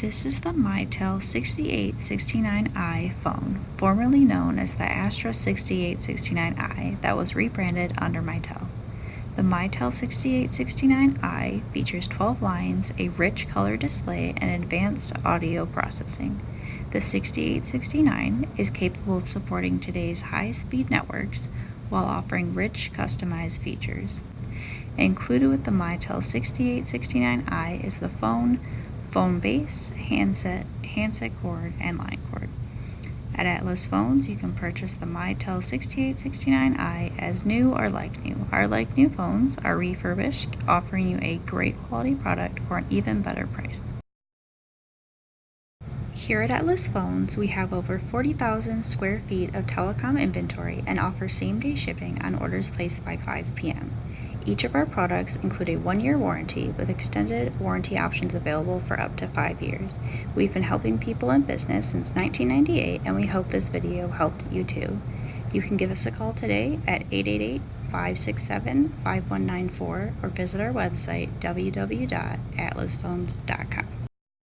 This is the Mitel 6869i phone, formerly known as the Aastra 6869i, that was rebranded under Mitel. The Mitel 6869i features 12 lines, a rich color display, and advanced audio processing. The 6869 is capable of supporting today's high-speed networks while offering rich, customized features. Included with the Mitel 6869i is the phone base, handset cord, and line cord. At Atlas Phones, you can purchase the Mitel 6869i as new or like new. Our like new phones are refurbished, offering you a great quality product for an even better price. Here at Atlas Phones, we have over 40,000 square feet of telecom inventory and offer same-day shipping on orders placed by 5 p.m. Each of our products include a 1-year warranty with extended warranty options available for up to 5 years. We've been helping people in business since 1998, and we hope this video helped you too. You can give us a call today at 888-567-5194 or visit our website www.atlasphones.com.